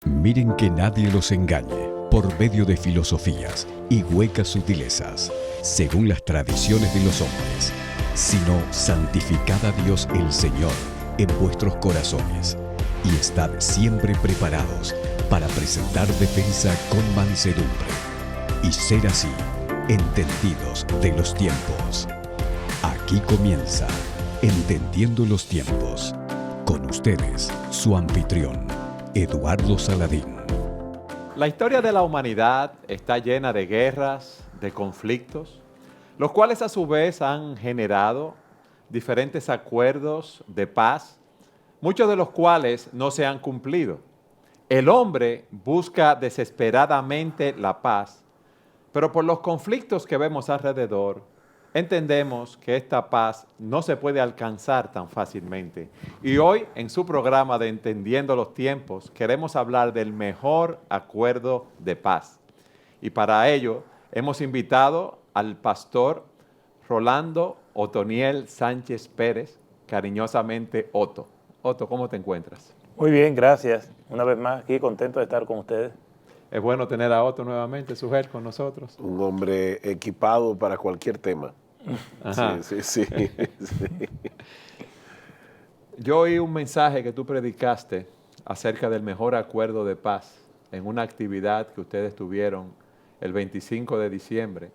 Miren que nadie los engañe por medio de filosofías y huecas sutilezas, según las tradiciones de los hombres, sino santificad a Dios el Señor en vuestros corazones y estad siempre preparados para presentar defensa con mansedumbre y ser así entendidos de los tiempos. Aquí comienza Entendiendo los Tiempos. Con ustedes, su anfitrión, Eduardo Saladín. La historia de la humanidad está llena de guerras, de conflictos, los cuales a su vez han generado diferentes acuerdos de paz, muchos de los cuales no se han cumplido. El hombre busca desesperadamente la paz, pero por los conflictos que vemos alrededor, entendemos que esta paz no se puede alcanzar tan fácilmente. Y hoy, en su programa de Entendiendo los Tiempos, queremos hablar del mejor acuerdo de paz. Y para ello, hemos invitado al pastor Rolando Otoniel Sánchez Pérez, cariñosamente Otto. Otto, ¿cómo te encuentras? Muy bien, gracias. Una vez más aquí, contento de estar con ustedes. Es bueno tener a Otto nuevamente, Sujel, con nosotros. Un hombre equipado para cualquier tema. Ajá. Sí. Yo oí un mensaje que tú predicaste acerca del mejor acuerdo de paz en una actividad que ustedes tuvieron el 25 de diciembre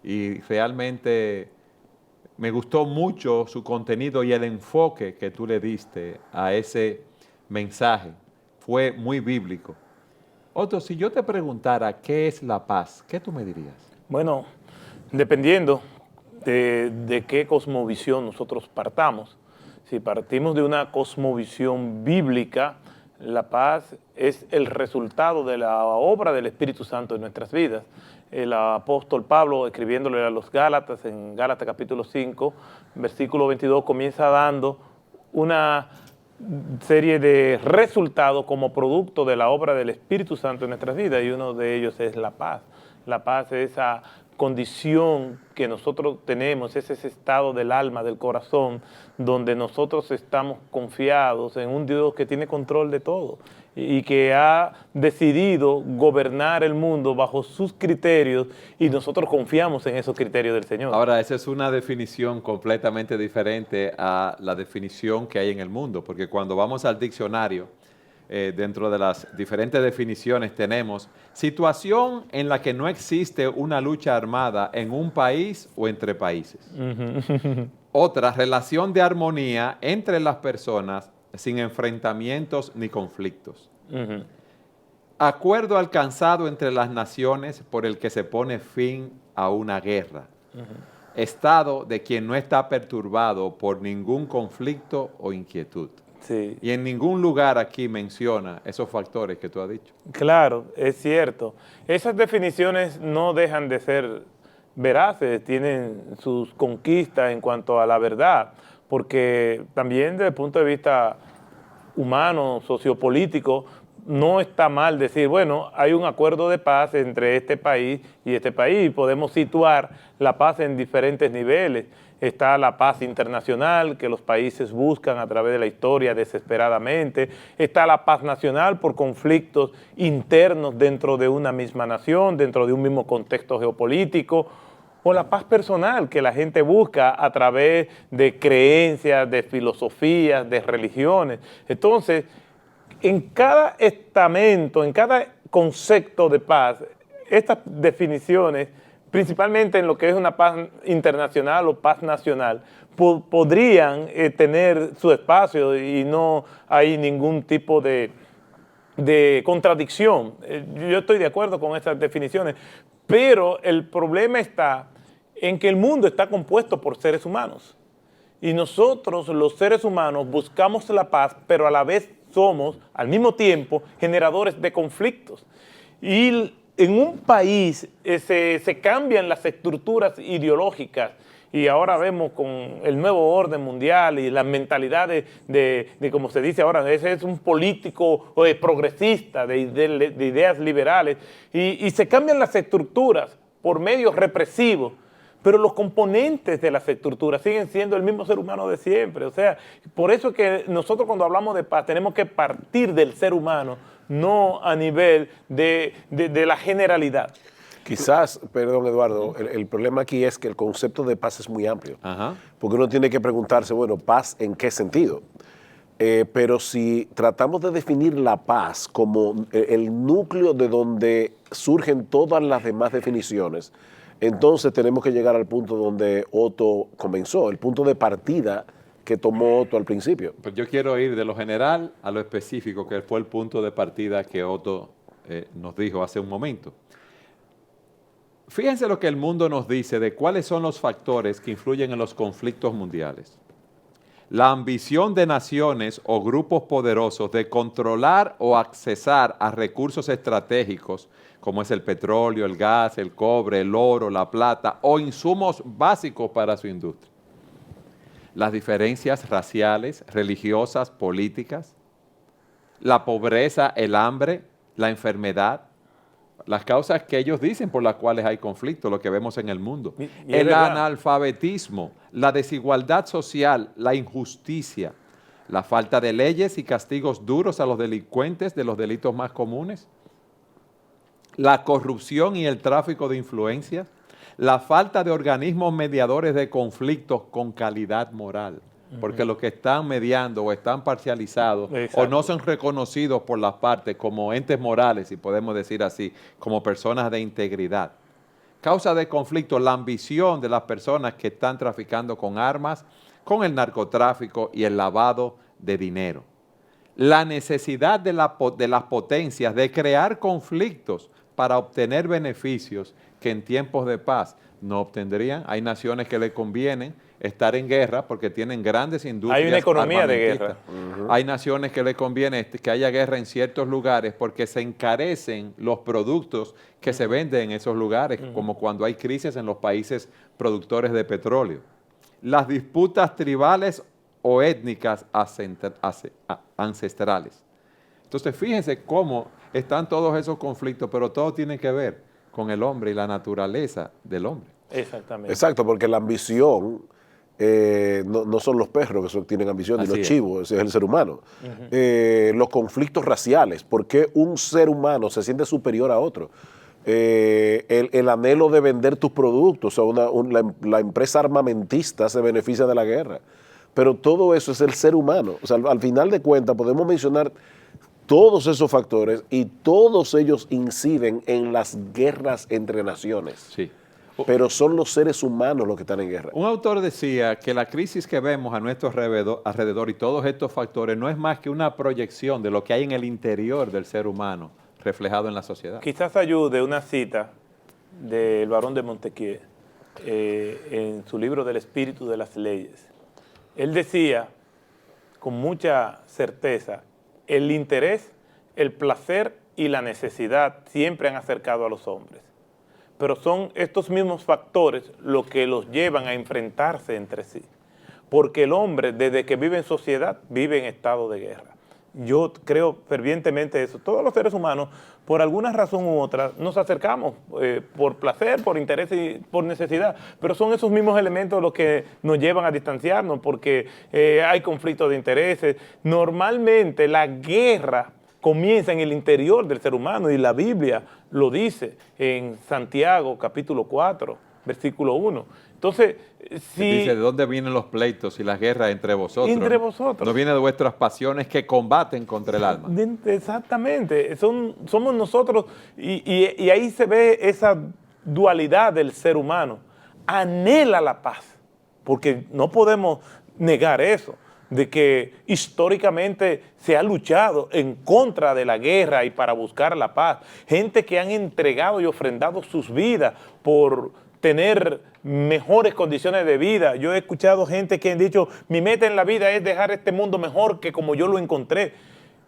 y realmente me gustó mucho su contenido y el enfoque que tú le diste a ese mensaje. Fue muy bíblico. Otto, si yo te preguntara qué es la paz, ¿qué tú me dirías? Bueno, dependiendo de qué cosmovisión nosotros partamos. Si partimos de una cosmovisión bíblica, la paz es el resultado de la obra del Espíritu Santo en nuestras vidas. El apóstol Pablo, escribiéndole a los Gálatas, en Gálatas capítulo 5, versículo 22, comienza dando una serie de resultados como producto de la obra del Espíritu Santo en nuestras vidas, y uno de ellos es la paz. La paz es esa condición que nosotros tenemos, es ese estado del alma, del corazón, donde nosotros estamos confiados en un Dios que tiene control de todo y que ha decidido gobernar el mundo bajo sus criterios, y nosotros confiamos en esos criterios del Señor. Ahora, esa es una definición completamente diferente a la definición que hay en el mundo, porque cuando vamos al diccionario, dentro de las diferentes definiciones tenemos situación en la que no existe una lucha armada en un país o entre países. Otra, relación de armonía entre las personas sin enfrentamientos ni conflictos. Acuerdo alcanzado entre las naciones por el que se pone fin a una guerra. Estado de quien no está perturbado por ningún conflicto o inquietud. Sí. Y en ningún lugar aquí menciona esos factores que tú has dicho. Claro, es cierto. Esas definiciones no dejan de ser veraces, tienen sus conquistas en cuanto a la verdad, porque también desde el punto de vista humano, sociopolítico, no está mal decir, bueno, hay un acuerdo de paz entre este país y este país, y podemos situar la paz en diferentes niveles. Está la paz internacional que los países buscan a través de la historia desesperadamente. Está la paz nacional por conflictos internos dentro de una misma nación, dentro de un mismo contexto geopolítico. O la paz personal que la gente busca a través de creencias, de filosofías, de religiones. Entonces, en cada estamento, en cada concepto de paz, estas definiciones, principalmente en lo que es una paz internacional o paz nacional, podrían tener su espacio y no hay ningún tipo de contradicción. Yo estoy de acuerdo con estas definiciones, pero el problema está en que el mundo está compuesto por seres humanos. Y nosotros, los seres humanos, buscamos la paz, pero a la vez somos, al mismo tiempo, generadores de conflictos. Y en un país se cambian las estructuras ideológicas, y ahora vemos con el nuevo orden mundial y las mentalidades de como se dice ahora, ese es un político progresista, de ideas liberales, y se cambian las estructuras por medios represivos, pero los componentes de las estructuras siguen siendo el mismo ser humano de siempre. O sea, por eso es que nosotros cuando hablamos de paz tenemos que partir del ser humano, no a nivel de la generalidad. Quizás, perdón Eduardo, el problema aquí es que el concepto de paz es muy amplio. Ajá. Porque uno tiene que preguntarse, bueno, ¿paz en qué sentido? Pero si tratamos de definir la paz como el núcleo de donde surgen todas las demás definiciones, entonces tenemos que llegar al punto donde Otto comenzó, el punto de partida que tomó Otto al principio. Pues yo quiero ir de lo general a lo específico, que fue el punto de partida que Otto nos dijo hace un momento. Fíjense lo que el mundo nos dice de cuáles son los factores que influyen en los conflictos mundiales. La ambición de naciones o grupos poderosos de controlar o accesar a recursos estratégicos, como es el petróleo, el gas, el cobre, el oro, la plata o insumos básicos para su industria. Las diferencias raciales, religiosas, políticas, la pobreza, el hambre, la enfermedad, las causas que ellos dicen por las cuales hay conflicto, lo que vemos en el mundo. Y es El verdad. analfabetismo, la desigualdad social, la injusticia, la falta de leyes y castigos duros a los delincuentes de los delitos más comunes, la corrupción y el tráfico de influencias, la falta de organismos mediadores de conflictos con calidad moral, porque los que están mediando o están parcializados Exacto. o no son reconocidos por las partes como entes morales, si podemos decir así, como personas de integridad. Causa de conflicto, la ambición de las personas que están traficando con armas, con el narcotráfico y el lavado de dinero. La necesidad de las potencias de crear conflictos para obtener beneficios que en tiempos de paz no obtendrían. Hay naciones que le convienen estar en guerra porque tienen grandes industrias. Hay una economía de armamentistas. guerra. Hay naciones que le conviene que haya guerra en ciertos lugares porque se encarecen los productos que se venden en esos lugares, como cuando hay crisis en los países productores de petróleo. Las disputas tribales o étnicas ancestrales. Entonces, fíjense cómo están todos esos conflictos, pero todo tiene que ver con el hombre y la naturaleza del hombre. Exactamente. Exacto, porque la ambición no son los perros que tienen ambición, ni Así los es. chivos, ese es el ser humano. Los conflictos raciales, ¿por qué un ser humano se siente superior a otro? El anhelo de vender tus productos, o sea, la empresa armamentista se beneficia de la guerra. Pero todo eso es el ser humano. O sea, al final de cuentas podemos mencionar todos esos factores y todos ellos inciden en las guerras entre naciones. Sí. Pero son los seres humanos los que están en guerra. Un autor decía que la crisis que vemos a nuestro alrededor y todos estos factores no es más que una proyección de lo que hay en el interior del ser humano reflejado en la sociedad. Quizás ayude una cita del Barón de Montesquieu en su libro del espíritu de las leyes. Él decía con mucha certeza, el interés, el placer y la necesidad siempre han acercado a los hombres. Pero son estos mismos factores los que los llevan a enfrentarse entre sí. Porque el hombre, desde que vive en sociedad, vive en estado de guerra. Yo creo fervientemente eso. Todos los seres humanos, por alguna razón u otra, nos acercamos por placer, por interés y por necesidad. Pero son esos mismos elementos los que nos llevan a distanciarnos porque hay conflictos de intereses. Normalmente la guerra comienza en el interior del ser humano y la Biblia lo dice en Santiago capítulo 4, versículo 1. Entonces, si... Dice, ¿de dónde vienen los pleitos y las guerras entre vosotros? Entre vosotros. No viene de vuestras pasiones que combaten contra el alma. Exactamente, somos nosotros y ahí se ve esa dualidad del ser humano. Anhela la paz, porque no podemos negar eso, de que históricamente se ha luchado en contra de la guerra y para buscar la paz. Gente que han entregado y ofrendado sus vidas por tener mejores condiciones de vida. Yo he escuchado gente que han dicho, mi meta en la vida es dejar este mundo mejor que como yo lo encontré.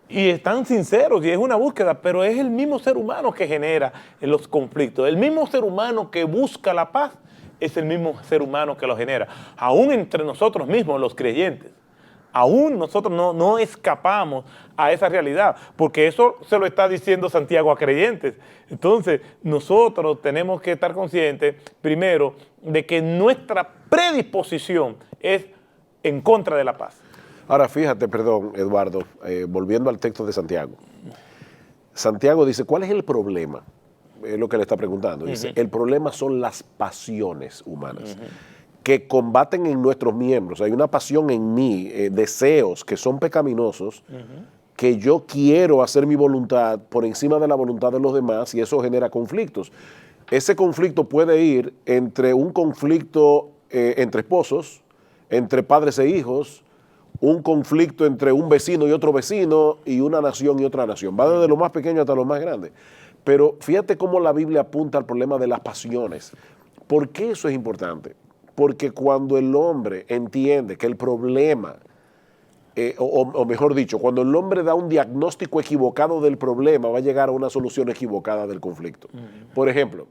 Y están sinceros y es una búsqueda, pero es el mismo ser humano que genera los conflictos. El mismo ser humano que busca la paz es el mismo ser humano que lo genera. Aún entre nosotros mismos, los creyentes. Aún nosotros no escapamos a esa realidad, porque eso se lo está diciendo Santiago a creyentes. Entonces, nosotros tenemos que estar conscientes, primero, de que nuestra predisposición es en contra de la paz. Ahora, fíjate, perdón, Eduardo, volviendo al texto de Santiago. Santiago dice, ¿cuál es el problema? Es lo que le está preguntando. Dice, el problema son las pasiones humanas que combaten en nuestros miembros. Hay una pasión en mí, deseos que son pecaminosos, que yo quiero hacer mi voluntad por encima de la voluntad de los demás y eso genera conflictos. Ese conflicto puede ir entre un conflicto entre esposos, entre padres e hijos, un conflicto entre un vecino y otro vecino y una nación y otra nación. Va desde lo más pequeño hasta lo más grande. Pero fíjate cómo la Biblia apunta al problema de las pasiones. ¿Por qué eso es importante? Porque cuando el hombre entiende que el problema, o mejor dicho, cuando el hombre da un diagnóstico equivocado del problema, va a llegar a una solución equivocada del conflicto. Por ejemplo,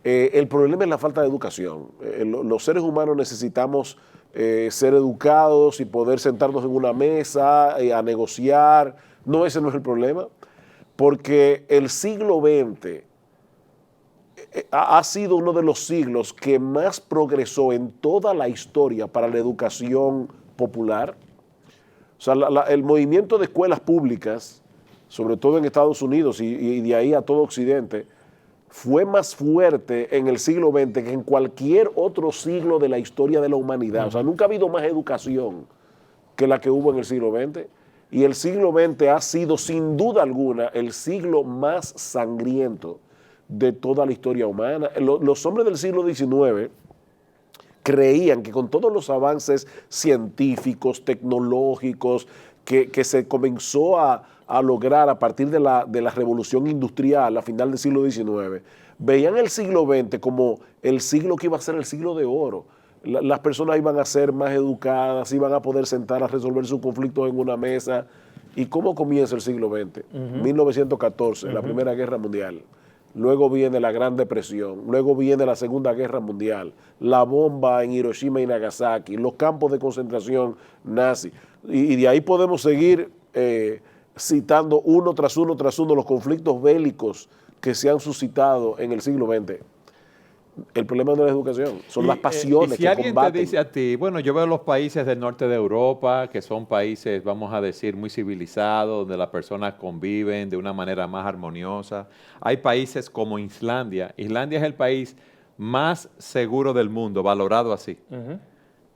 el problema es la falta de educación. Los seres humanos necesitamos ser educados y poder sentarnos en una mesa a negociar. No, ese no es el problema, porque el siglo XX ha sido uno de los siglos que más progresó en toda la historia para la educación popular. O sea, el movimiento de escuelas públicas, sobre todo en Estados Unidos y de ahí a todo Occidente, fue más fuerte en el siglo XX que en cualquier otro siglo de la historia de la humanidad. O sea, nunca ha habido más educación que la que hubo en el siglo XX. Y el siglo XX ha sido, sin duda alguna, el siglo más sangriento de toda la historia humana. Los hombres del siglo XIX creían que con todos los avances científicos, tecnológicos, que se comenzó a lograr a partir de la revolución industrial a final del siglo XIX, veían el siglo XX como el siglo que iba a ser el siglo de oro. Las personas iban a ser más educadas, iban a poder sentar a resolver sus conflictos en una mesa. ¿Y cómo comienza el siglo XX? 1914, la Primera Guerra Mundial. Luego viene la Gran Depresión, luego viene la Segunda Guerra Mundial, la bomba en Hiroshima y Nagasaki, los campos de concentración nazi. Y de ahí podemos seguir citando uno tras uno los conflictos bélicos que se han suscitado en el siglo XX. El problema no es la educación, son las pasiones si que alguien combaten. te dice a ti, bueno, yo veo los países del norte de Europa, que son países, vamos a decir, muy civilizados, donde las personas conviven de una manera más armoniosa. Hay países como Islandia. Islandia es el país más seguro del mundo, valorado así.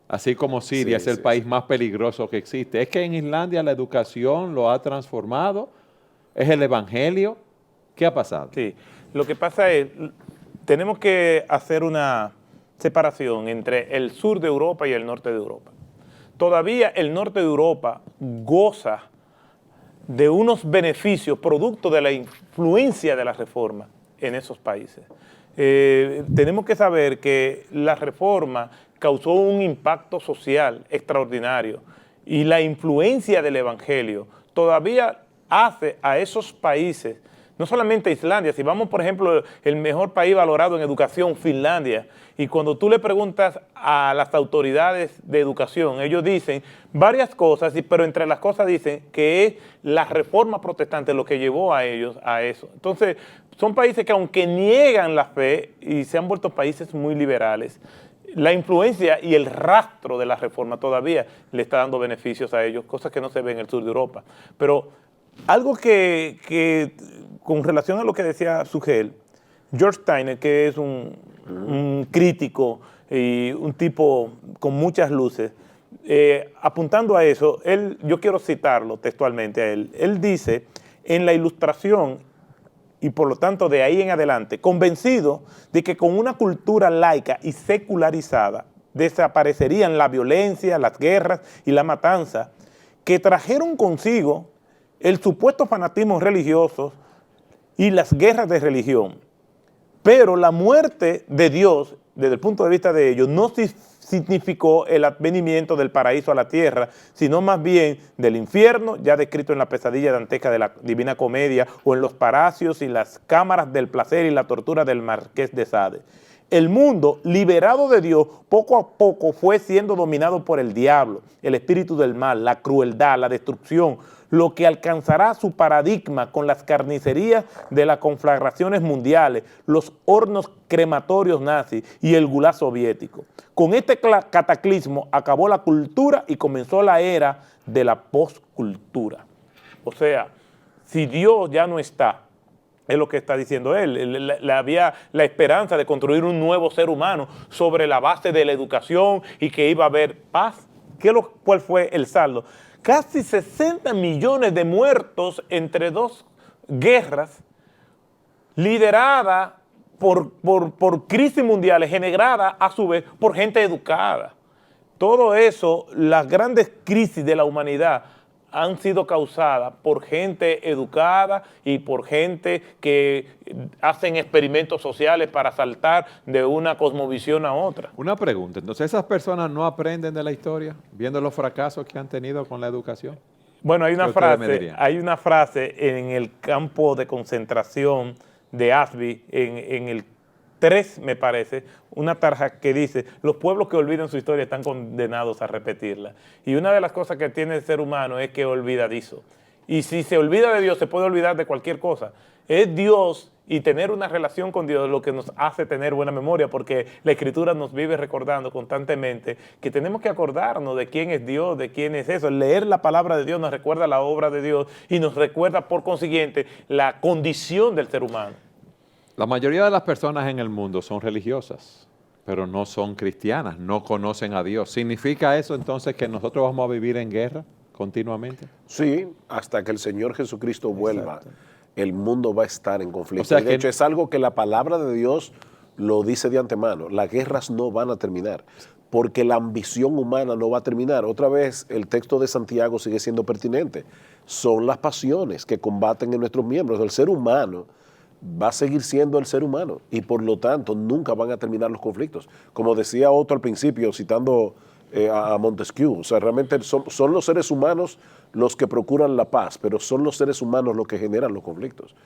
Así como Siria es el país más peligroso que existe. Es que en Islandia la educación lo ha transformado, es el evangelio. ¿Qué ha pasado? Sí, lo que pasa es, tenemos que hacer una separación entre el sur de Europa y el norte de Europa. Todavía el norte de Europa goza de unos beneficios producto de la influencia de la reforma en esos países. Tenemos que saber que la reforma causó un impacto social extraordinario y la influencia del evangelio todavía hace a esos países, no solamente Islandia, si vamos por ejemplo el mejor país valorado en educación, Finlandia, y cuando tú le preguntas a las autoridades de educación, ellos dicen varias cosas, pero entre las cosas dicen que es la reforma protestante lo que llevó a ellos a eso. Entonces, son países que aunque niegan la fe y se han vuelto países muy liberales, la influencia y el rastro de la reforma todavía le está dando beneficios a ellos, cosas que no se ven en el sur de Europa. Pero algo que con relación a lo que decía Sugel, George Steiner, que es un crítico y un tipo con muchas luces, apuntando a eso, yo quiero citarlo textualmente a él. Él dice, en la Ilustración, y por lo tanto de ahí en adelante, convencido de que con una cultura laica y secularizada desaparecerían la violencia, las guerras y la matanza, que trajeron consigo el supuesto fanatismo religioso y las guerras de religión. Pero la muerte de Dios, desde el punto de vista de ellos, no significó el advenimiento del paraíso a la tierra, sino más bien del infierno, ya descrito en la pesadilla dantesca de la Divina Comedia, o en los palacios y las cámaras del placer y la tortura del Marqués de Sade. El mundo, liberado de Dios, poco a poco fue siendo dominado por el diablo, el espíritu del mal, la crueldad, la destrucción, lo que alcanzará su paradigma con las carnicerías de las conflagraciones mundiales, los hornos crematorios nazis y el gulag soviético. Con este cataclismo acabó la cultura y comenzó la era de la poscultura. O sea, si Dios ya no está, es lo que está diciendo él, había la esperanza de construir un nuevo ser humano sobre la base de la educación y que iba a haber paz. ¿Cuál fue el saldo? Casi 60 millones de muertos entre dos guerras lideradas por crisis mundiales, generadas a su vez por gente educada. Todo eso, las grandes crisis de la humanidad han sido causadas por gente educada y por gente que hacen experimentos sociales para saltar de una cosmovisión a otra. Una pregunta, entonces esas personas no aprenden de la historia, viendo los fracasos que han tenido con la educación. Bueno, hay ¿Qué ustedes me una dirían? frase en el campo de concentración de Auschwitz, en el 3, me parece, una tarja que dice, los pueblos que olvidan su historia están condenados a repetirla. Y una de las cosas que tiene el ser humano es que es olvidadizo. Y si se olvida de Dios, se puede olvidar de cualquier cosa. Es Dios y tener una relación con Dios lo que nos hace tener buena memoria, porque la Escritura nos vive recordando constantemente que tenemos que acordarnos de quién es Dios, de quién es eso. Leer la palabra de Dios nos recuerda la obra de Dios y nos recuerda, por consiguiente, la condición del ser humano. La mayoría de las personas en el mundo son religiosas, pero no son cristianas, no conocen a Dios. ¿Significa eso entonces que nosotros vamos a vivir en guerra continuamente? Sí, hasta que el Señor Jesucristo vuelva, el mundo va a estar en conflicto. O sea Y de hecho, es algo que la palabra de Dios lo dice de antemano. Las guerras no van a terminar, porque la ambición humana no va a terminar. Otra vez, el texto de Santiago sigue siendo pertinente. Son las pasiones que combaten en nuestros miembros. El ser humano va a seguir siendo el ser humano y por lo tanto nunca van a terminar los conflictos. Como decía Otto al principio, citando a Montesquieu, o sea, realmente son los seres humanos los que procuran la paz, pero son los seres humanos los que generan los conflictos.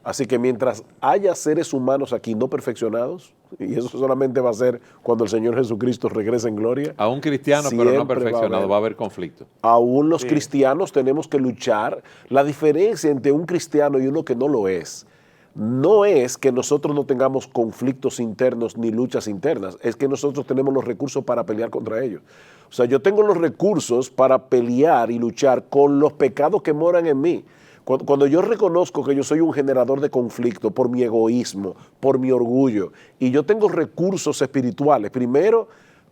Así que mientras haya seres humanos aquí no perfeccionados, y eso solamente va a ser cuando el Señor Jesucristo regrese en gloria. A un cristiano, pero no perfeccionado, va a haber conflicto. Aún los cristianos tenemos que luchar. La diferencia entre un cristiano y uno que no lo es, no es que nosotros no tengamos conflictos internos ni luchas internas, es que nosotros tenemos los recursos para pelear contra ellos. O sea, yo tengo los recursos para pelear y luchar con los pecados que moran en mí. Cuando yo reconozco que yo soy un generador de conflicto por mi egoísmo, por mi orgullo, y yo tengo recursos espirituales, primero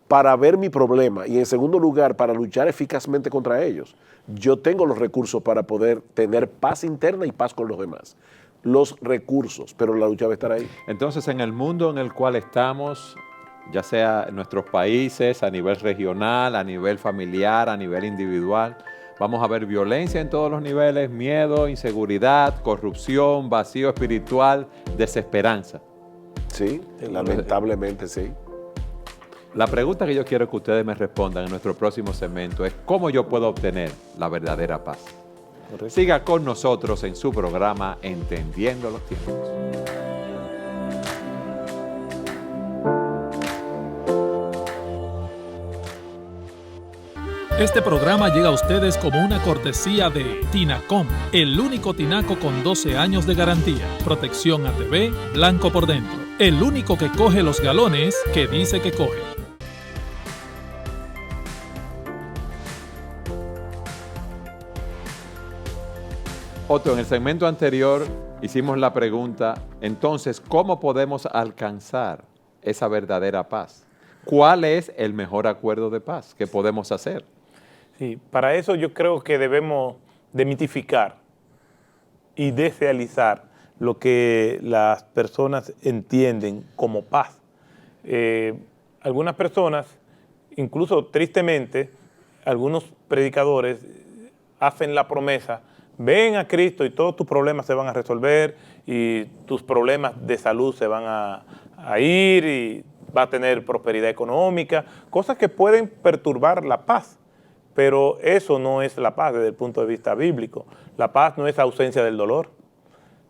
para ver mi problema y en segundo lugar para luchar eficazmente contra ellos, yo tengo los recursos para poder tener paz interna y paz con los demás. Los recursos, pero la lucha va a estar ahí. Entonces, en el mundo en el cual estamos, ya sea en nuestros países, a nivel regional, a nivel familiar, a nivel individual, vamos a ver violencia en todos los niveles, miedo, inseguridad, corrupción, vacío espiritual, desesperanza. Sí, lamentablemente sí. La pregunta que yo quiero que ustedes me respondan en nuestro próximo segmento es ¿cómo yo puedo obtener la verdadera paz? Correcto. Siga con nosotros en su programa Entendiendo los Tiempos. Este programa llega a ustedes como una cortesía de Tinacom, el único tinaco con 12 años de garantía, protección ATV, blanco por dentro, el único que coge los galones que dice que coge. Otto, en el segmento anterior hicimos la pregunta, entonces, ¿cómo podemos alcanzar esa verdadera paz? ¿Cuál es el mejor acuerdo de paz que podemos hacer? Sí, para eso yo creo que debemos demitificar y desealizar lo que las personas entienden como paz. Algunas personas, incluso tristemente, algunos predicadores hacen la promesa, ven a Cristo y todos tus problemas se van a resolver y tus problemas de salud se van a ir y va a tener prosperidad económica, cosas que pueden perturbar la paz. Pero eso no es la paz desde el punto de vista bíblico. La paz no es la ausencia del dolor,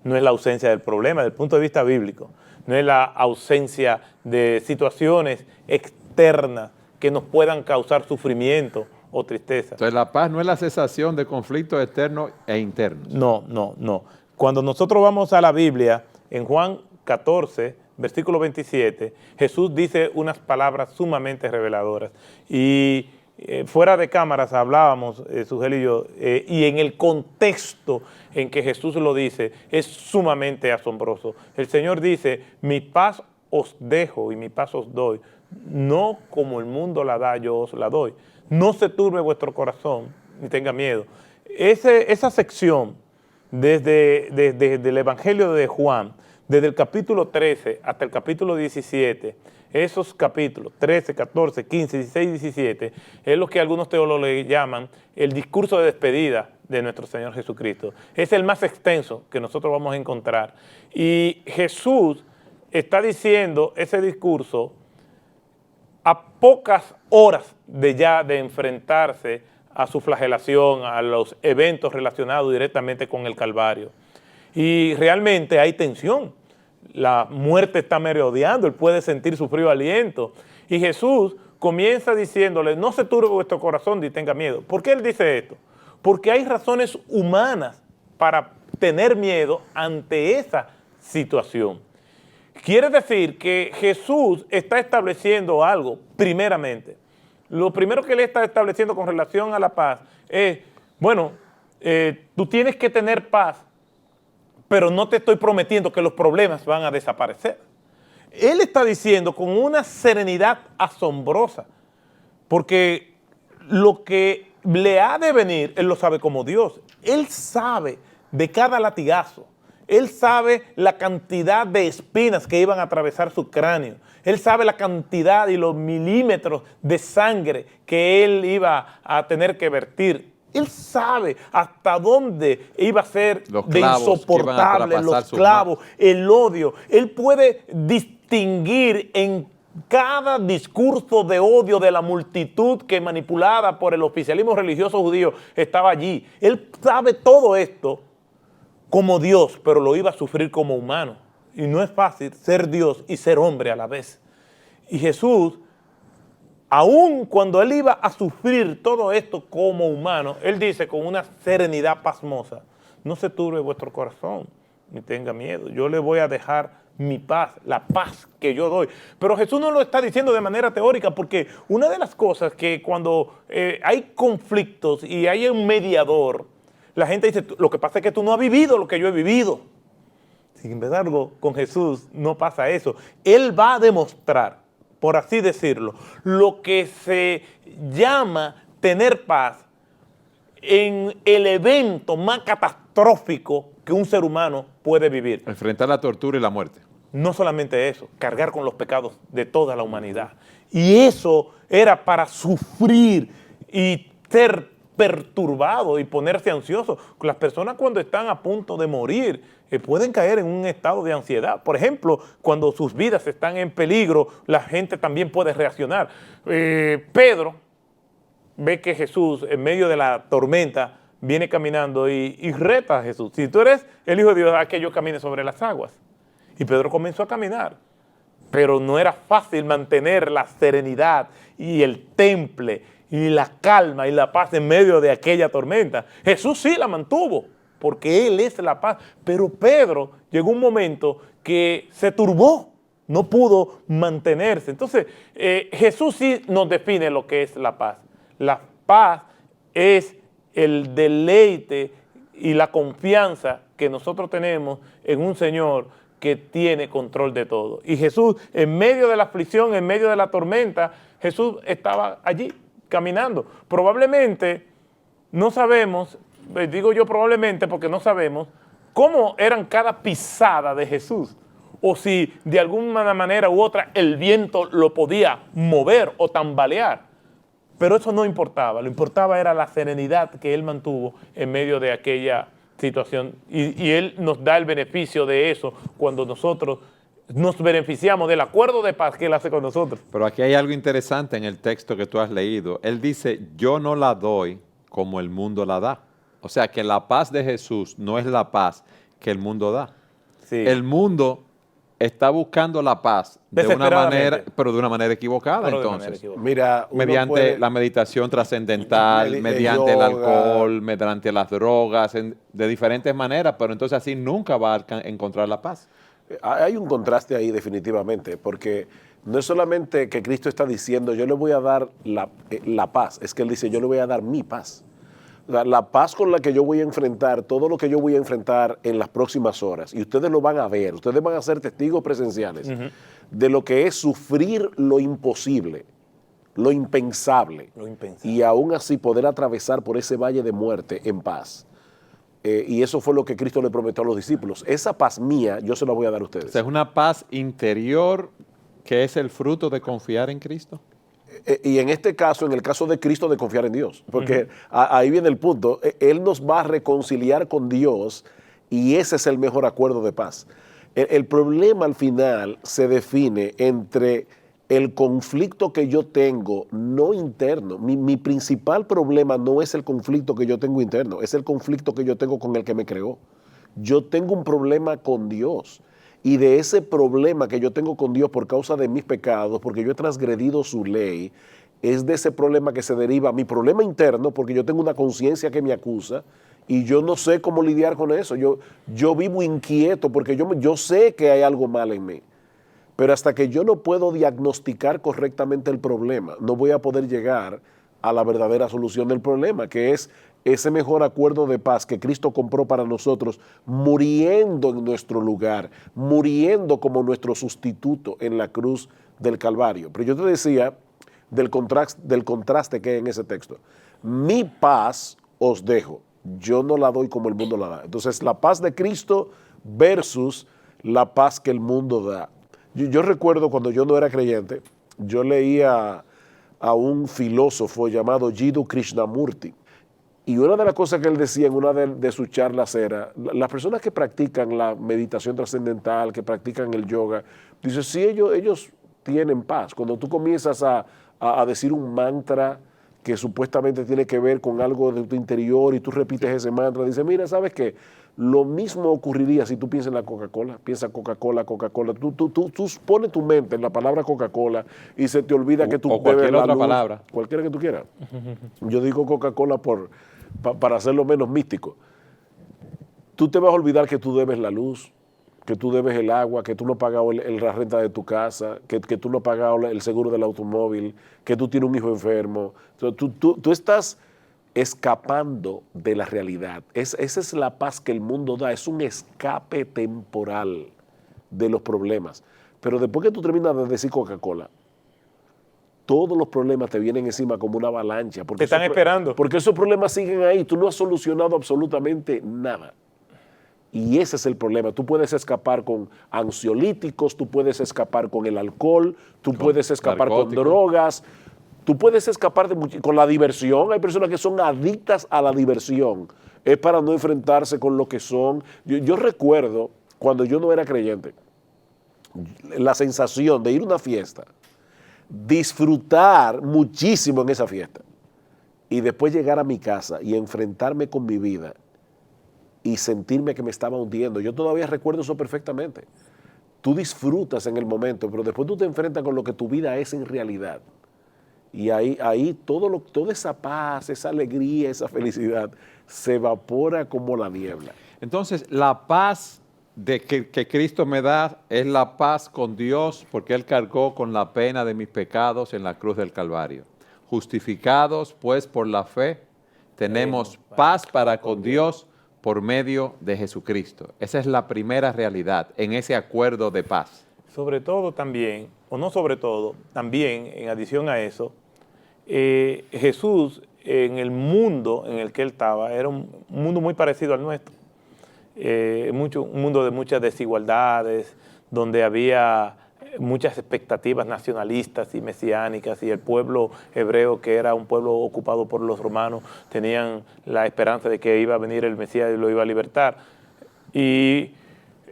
no es la ausencia del problema desde el punto de vista bíblico, no es la ausencia de situaciones externas que nos puedan causar sufrimiento o tristeza. Entonces, la paz no es la cesación de conflictos externos e internos. No. Cuando nosotros vamos a la Biblia, en Juan 14, versículo 27, Jesús dice unas palabras sumamente reveladoras y fuera de cámaras hablábamos, Sugel y yo, y en el contexto en que Jesús lo dice es sumamente asombroso. El Señor dice, mi paz os dejo y mi paz os doy, no como el mundo la da, yo os la doy. No se turbe vuestro corazón, ni tenga miedo. Esa sección, desde el Evangelio de Juan, desde el capítulo 13 hasta el capítulo 17, esos capítulos 13, 14, 15, 16, 17, es lo que algunos teólogos le llaman el discurso de despedida de nuestro Señor Jesucristo. Es el más extenso que nosotros vamos a encontrar. Y Jesús está diciendo ese discurso a pocas horas de enfrentarse a su flagelación, a los eventos relacionados directamente con el Calvario. Y realmente hay tensión. La muerte está merodeando, él puede sentir su frío aliento. Y Jesús comienza diciéndole, no se turbe vuestro corazón ni tenga miedo. ¿Por qué él dice esto? Porque hay razones humanas para tener miedo ante esa situación. Quiere decir que Jesús está estableciendo algo, primeramente. Lo primero que él está estableciendo con relación a la paz es, bueno, tú tienes que tener paz, pero no te estoy prometiendo que los problemas van a desaparecer. Él está diciendo con una serenidad asombrosa, porque lo que le ha de venir, él lo sabe como Dios. Él sabe de cada latigazo. Él sabe la cantidad de espinas que iban a atravesar su cráneo. Él sabe la cantidad y los milímetros de sangre que él iba a tener que vertir. Él sabe hasta dónde iba a ser de insoportable los clavos, el odio. Él puede distinguir en cada discurso de odio de la multitud que manipulada por el oficialismo religioso judío estaba allí. Él sabe todo esto como Dios, pero lo iba a sufrir como humano. Y no es fácil ser Dios y ser hombre a la vez. Y Jesús, aun cuando él iba a sufrir todo esto como humano, él dice con una serenidad pasmosa, no se turbe vuestro corazón, ni tenga miedo. Yo le voy a dejar mi paz, la paz que yo doy. Pero Jesús no lo está diciendo de manera teórica, porque una de las cosas que cuando hay conflictos y hay un mediador, la gente dice, lo que pasa es que tú no has vivido lo que yo he vivido. Sin embargo, con Jesús no pasa eso. Él va a demostrar, por así decirlo, lo que se llama tener paz en el evento más catastrófico que un ser humano puede vivir. Enfrentar la tortura y la muerte. No solamente eso, cargar con los pecados de toda la humanidad. Y eso era para sufrir y ser perturbado y ponerse ansioso. Las personas cuando están a punto de morir pueden caer en un estado de ansiedad. Por ejemplo, cuando sus vidas están en peligro, la gente también puede reaccionar. Pedro ve que Jesús en medio de la tormenta viene caminando y reta a Jesús. Si tú eres el Hijo de Dios, haz que yo camine sobre las aguas. Y Pedro comenzó a caminar, pero no era fácil mantener la serenidad y el temple y la calma y la paz en medio de aquella tormenta. Jesús sí la mantuvo, porque Él es la paz. Pero Pedro llegó un momento que se turbó, no pudo mantenerse. Entonces, Jesús sí nos define lo que es la paz. La paz es el deleite y la confianza que nosotros tenemos en un Señor que tiene control de todo. Y Jesús, en medio de la aflicción, en medio de la tormenta, Jesús estaba allí, caminando. Probablemente no sabemos, digo yo probablemente porque no sabemos, cómo eran cada pisada de Jesús, o si de alguna manera u otra el viento lo podía mover o tambalear. Pero eso no importaba, lo importaba era la serenidad que él mantuvo en medio de aquella situación. Y él nos da el beneficio de eso cuando nosotros nos beneficiamos del acuerdo de paz que él hace con nosotros. Pero aquí hay algo interesante en el texto que tú has leído. Él dice, yo no la doy como el mundo la da. O sea, que la paz de Jesús no es la paz que el mundo da. Sí. El mundo está buscando la paz de una manera, pero de una manera equivocada, Pero entonces. Mira, Mediante la meditación trascendental, mediante el alcohol, mediante las drogas, de diferentes maneras, pero entonces así nunca va a encontrar la paz. Hay un contraste ahí definitivamente, porque no es solamente que Cristo está diciendo, yo le voy a dar la paz, es que Él dice, yo le voy a dar mi paz. O sea, la paz con la que yo voy a enfrentar, todo lo que yo voy a enfrentar en las próximas horas, y ustedes lo van a ver, ustedes van a ser testigos presenciales de lo que es sufrir lo imposible, lo impensable, y aún así poder atravesar por ese valle de muerte en paz. Y eso fue lo que Cristo le prometió a los discípulos. Esa paz mía, yo se la voy a dar a ustedes. O sea, es una paz interior que es el fruto de confiar en Cristo. Y en este caso, en el caso de Cristo, de confiar en Dios. Porque ahí viene el punto. Él nos va a reconciliar con Dios y ese es el mejor acuerdo de paz. El problema al final se define entre el conflicto que yo tengo, no interno. Mi principal problema no es el conflicto que yo tengo interno, es el conflicto que yo tengo con el que me creó. Yo tengo un problema con Dios. Y de ese problema que yo tengo con Dios por causa de mis pecados, porque yo he transgredido su ley, es de ese problema que se deriva mi problema interno, porque yo tengo una conciencia que me acusa y yo no sé cómo lidiar con eso. Yo vivo inquieto porque yo sé que hay algo mal en mí. Pero hasta que yo no puedo diagnosticar correctamente el problema, no voy a poder llegar a la verdadera solución del problema, que es ese mejor acuerdo de paz que Cristo compró para nosotros, muriendo en nuestro lugar, muriendo como nuestro sustituto en la cruz del Calvario. Pero yo te decía del contraste que hay en ese texto. Mi paz os dejo, yo no la doy como el mundo la da. Entonces, la paz de Cristo versus la paz que el mundo da. Yo recuerdo cuando yo no era creyente, yo leía a un filósofo llamado Jiddu Krishnamurti. Y una de las cosas que él decía en una de sus charlas era, las personas que practican la meditación trascendental, que practican el yoga, dice, sí, ellos tienen paz. Cuando tú comienzas a decir un mantra que supuestamente tiene que ver con algo de tu interior y tú repites ese mantra, dice, mira, ¿sabes qué? Lo mismo ocurriría si tú piensas en la Coca-Cola, piensa Coca-Cola, Coca-Cola. Tú pones tu mente en la palabra Coca-Cola y se te olvida que tú o cualquier bebes otra la luz, palabra. cualquiera que tú quieras. Yo digo Coca-Cola para hacerlo menos místico. Tú te vas a olvidar que tú debes la luz, que tú debes el agua, que tú no has pagado la renta de tu casa, que tú no has pagado el seguro del automóvil, que tú tienes un hijo enfermo. Entonces, tú estás escapando de la realidad. Esa es la paz que el mundo da, es un escape temporal de los problemas. Pero después que tú terminas de decir Coca-Cola, todos los problemas te vienen encima como una avalancha. Te están esperando. Porque esos problemas siguen ahí, tú no has solucionado absolutamente nada. Y ese es el problema. Tú puedes escapar con ansiolíticos, tú puedes escapar con el alcohol, tú puedes escapar con drogas, tú puedes escapar con la diversión. Hay personas que son adictas a la diversión. Es para no enfrentarse con lo que son. Yo recuerdo, cuando yo no era creyente, la sensación de ir a una fiesta, disfrutar muchísimo en esa fiesta y después llegar a mi casa y enfrentarme con mi vida y sentirme que me estaba hundiendo. Yo todavía recuerdo eso perfectamente. Tú disfrutas en el momento, pero después tú te enfrentas con lo que tu vida es en realidad. Y ahí toda esa paz, esa alegría, esa felicidad se evapora como la niebla. Entonces, la paz que Cristo me da es la paz con Dios, porque Él cargó con la pena de mis pecados en la cruz del Calvario. Justificados, pues, por la fe, tenemos paz para con Dios por medio de Jesucristo. Esa es la primera realidad en ese acuerdo de paz. Sobre todo también, o no sobre todo, también en adición a eso, Jesús en el mundo en el que Él estaba era un mundo muy parecido al nuestro. Un mundo de muchas desigualdades, donde había muchas expectativas nacionalistas y mesiánicas, y el pueblo hebreo, que era un pueblo ocupado por los romanos, tenían la esperanza de que iba a venir el Mesías y lo iba a libertar. Y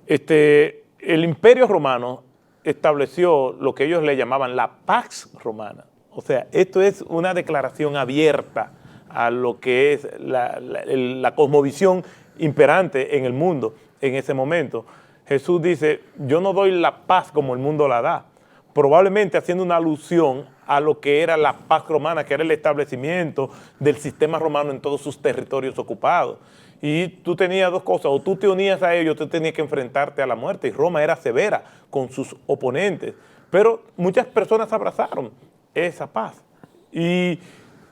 el imperio romano estableció lo que ellos le llamaban la Pax Romana. O sea, esto es una declaración abierta a lo que es la cosmovisión imperante en el mundo en ese momento. Jesús dice, yo no doy la paz como el mundo la da, probablemente haciendo una alusión a lo que era la paz romana, que era el establecimiento del sistema romano en todos sus territorios ocupados. Y tú tenías dos cosas, o tú te unías a ellos, tú tenías que enfrentarte a la muerte, y Roma era severa con sus oponentes, pero muchas personas abrazaron esa paz. Y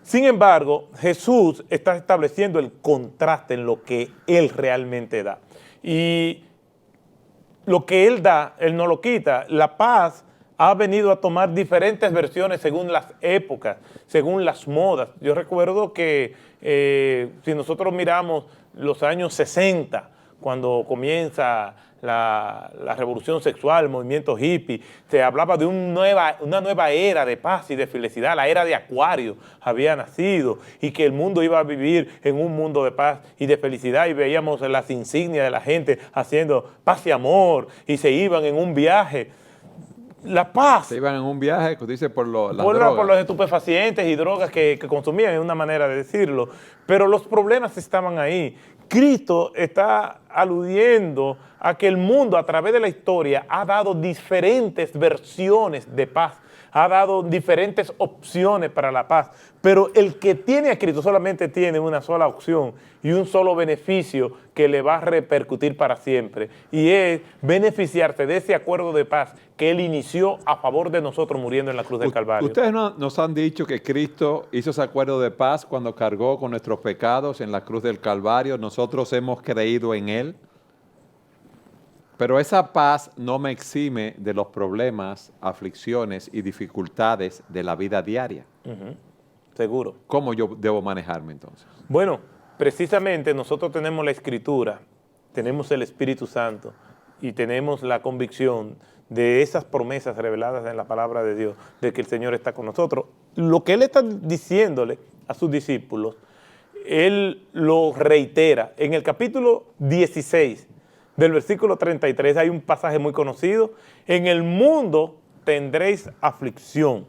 sin embargo, Jesús está estableciendo el contraste en lo que Él realmente da. Y lo que Él da, Él no lo quita. La paz ha venido a tomar diferentes versiones según las épocas, según las modas. Yo recuerdo que si nosotros miramos los años 60, cuando comienza la revolución sexual, el movimiento hippie, se hablaba de una nueva era de paz y de felicidad, la era de Acuario había nacido y que el mundo iba a vivir en un mundo de paz y de felicidad, y veíamos las insignias de la gente haciendo paz y amor y se iban en un viaje. La paz. Se iban en un viaje, dice, por las por drogas. los estupefacientes y drogas que consumían, es una manera de decirlo. Pero los problemas estaban ahí. Cristo está aludiendo a que el mundo a través de la historia ha dado diferentes versiones de paz, ha dado diferentes opciones para la paz, pero el que tiene a Cristo solamente tiene una sola opción y un solo beneficio que le va a repercutir para siempre, y es beneficiarse de ese acuerdo de paz que Él inició a favor de nosotros muriendo en la cruz del Calvario. Ustedes nos han dicho que Cristo hizo ese acuerdo de paz cuando cargó con nuestros pecados en la cruz del Calvario. Nosotros hemos creído en Él. Pero esa paz no me exime de los problemas, aflicciones y dificultades de la vida diaria. Seguro. ¿Cómo yo debo manejarme entonces? Bueno, precisamente nosotros tenemos la Escritura, tenemos el Espíritu Santo y tenemos la convicción de esas promesas reveladas en la palabra de Dios, de que el Señor está con nosotros. Lo que Él está diciéndole a sus discípulos, Él lo reitera. En el capítulo 16 del versículo 33 hay un pasaje muy conocido: en el mundo tendréis aflicción,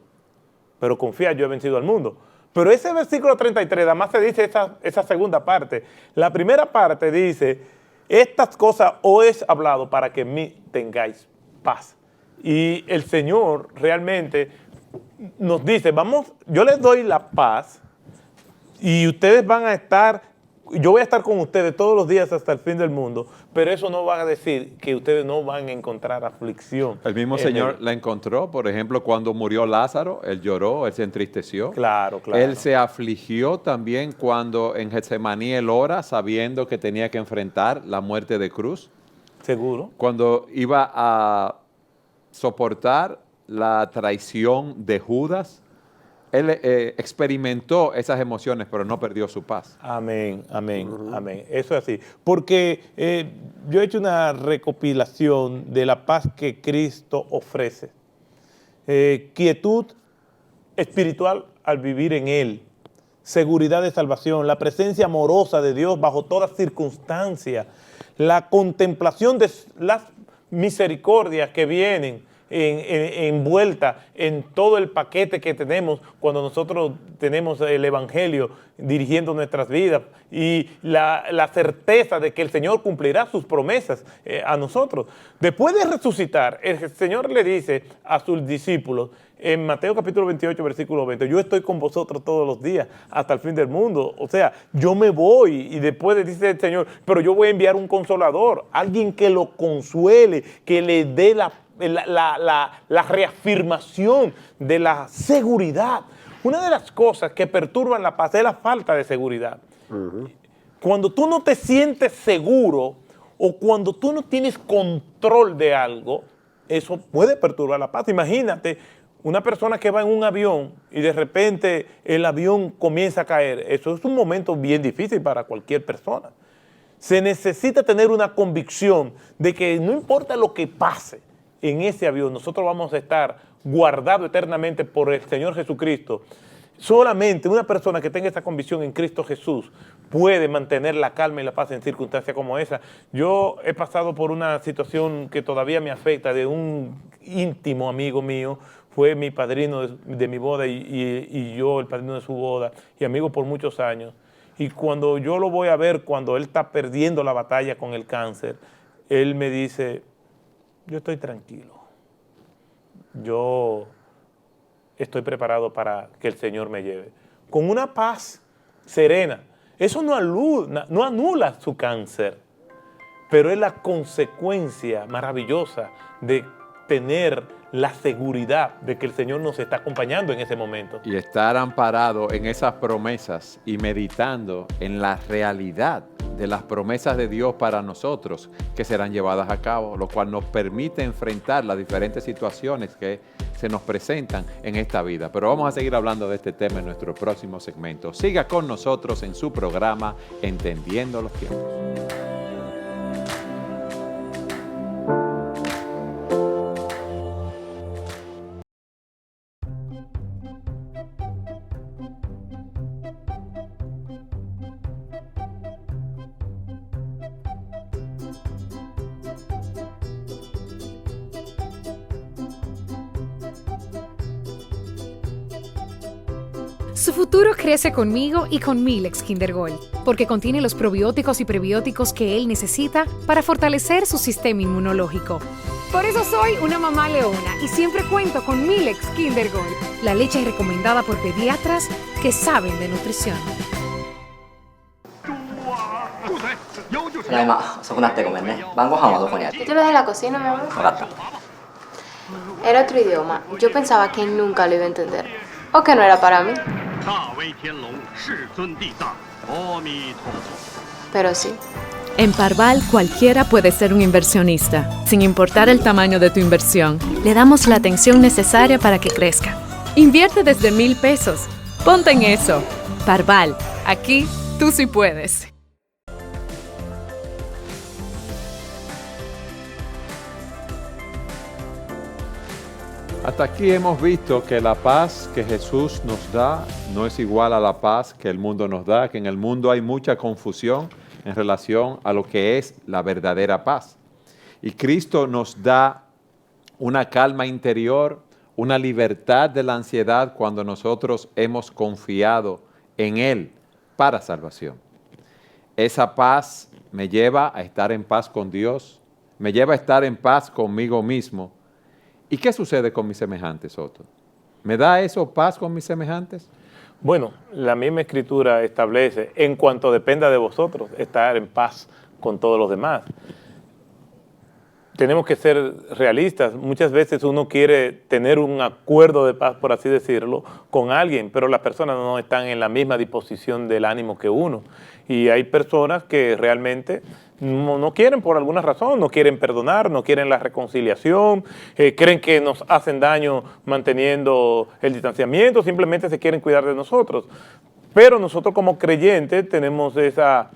pero confiad, yo he vencido al mundo. Pero ese versículo 33, además se dice esa segunda parte. La primera parte dice: estas cosas os he hablado para que en mí tengáis paz. Y el Señor realmente nos dice: vamos, yo les doy la paz y ustedes van a estar, yo voy a estar con ustedes todos los días hasta el fin del mundo, pero eso no va a decir que ustedes no van a encontrar aflicción. El mismo Señor la encontró, por ejemplo, cuando murió Lázaro, Él lloró, Él se entristeció. Claro, claro. Él se afligió también cuando en Getsemaní Él ora sabiendo que tenía que enfrentar la muerte de cruz. Seguro. Cuando iba a soportar la traición de Judas, Él experimentó esas emociones, pero no perdió su paz. Amén, amén, amén. Eso es así. Porque yo he hecho una recopilación de la paz que Cristo ofrece. Quietud espiritual al vivir en Él. Seguridad de salvación. La presencia amorosa de Dios bajo toda circunstancia. La contemplación de las misericordias que vienen envuelta en todo el paquete que tenemos cuando nosotros tenemos el Evangelio dirigiendo nuestras vidas, y la certeza de que el Señor cumplirá sus promesas a nosotros. Después de resucitar, el Señor le dice a sus discípulos en Mateo capítulo 28, versículo 20, yo estoy con vosotros todos los días hasta el fin del mundo. O sea, yo me voy, y después dice el Señor, pero yo voy a enviar un consolador, alguien que lo consuele, que le dé la reafirmación de la seguridad. Una de las cosas que perturban la paz es la falta de seguridad. Cuando tú no te sientes seguro o cuando tú no tienes control de algo, eso puede perturbar la paz. Imagínate una persona que va en un avión y de repente el avión comienza a caer. Eso es un momento bien difícil para cualquier persona. Se necesita tener una convicción de que no importa lo que pase en ese avión, nosotros vamos a estar guardados eternamente por el Señor Jesucristo. Solamente una persona que tenga esa convicción en Cristo Jesús puede mantener la calma y la paz en circunstancias como esa. Yo he pasado por una situación que todavía me afecta, de un íntimo amigo mío, fue mi padrino de mi boda y yo el padrino de su boda, y amigo por muchos años. Y cuando yo lo voy a ver, cuando él está perdiendo la batalla con el cáncer, él me dice: yo estoy tranquilo, yo estoy preparado para que el Señor me lleve. Con una paz serena. Eso no anula su cáncer, pero es la consecuencia maravillosa de tener la seguridad de que el Señor nos está acompañando en ese momento. Y estar amparado en esas promesas y meditando en la realidad de las promesas de Dios para nosotros que serán llevadas a cabo, lo cual nos permite enfrentar las diferentes situaciones que se nos presentan en esta vida. Pero vamos a seguir hablando de este tema en nuestro próximo segmento. Siga con nosotros en su programa Entendiendo los Tiempos. Su futuro crece conmigo y con Milex Kinder Gold, porque contiene los probióticos y prebióticos que él necesita para fortalecer su sistema inmunológico. Por eso soy una mamá leona y siempre cuento con Milex Kinder Gold, la leche recomendada por pediatras que saben de nutrición. ただいま、遅くなってごめんね。晩ご飯はどこにある？ Títulos de la cocina, mi amor. 分かった。 Era otro idioma. Yo pensaba que nunca lo iba a entender. O que no era para mí. 大威天龙，世尊地藏，阿弥陀佛。 Pero sí. En Parval cualquiera puede ser un inversionista, sin importar el tamaño de tu inversión. Le damos la atención necesaria para que crezca. Invierte desde $1,000. Ponte en eso. Parval, aquí tú sí puedes. Hasta aquí hemos visto que la paz que Jesús nos da no es igual a la paz que el mundo nos da, que en el mundo hay mucha confusión en relación a lo que es la verdadera paz. Y Cristo nos da una calma interior, una libertad de la ansiedad cuando nosotros hemos confiado en Él para salvación. Esa paz me lleva a estar en paz con Dios, me lleva a estar en paz conmigo mismo. ¿Y qué sucede con mis semejantes, Otto? ¿Me da eso paz con mis semejantes? Bueno, la misma Escritura establece, en cuanto dependa de vosotros, estar en paz con todos los demás. Tenemos que ser realistas. Muchas veces uno quiere tener un acuerdo de paz, por así decirlo, con alguien, pero las personas no están en la misma disposición del ánimo que uno. Y hay personas que realmente no quieren por alguna razón, no quieren perdonar, no quieren la reconciliación, creen que nos hacen daño manteniendo el distanciamiento, simplemente se quieren cuidar de nosotros. Pero nosotros como creyentes tenemos esa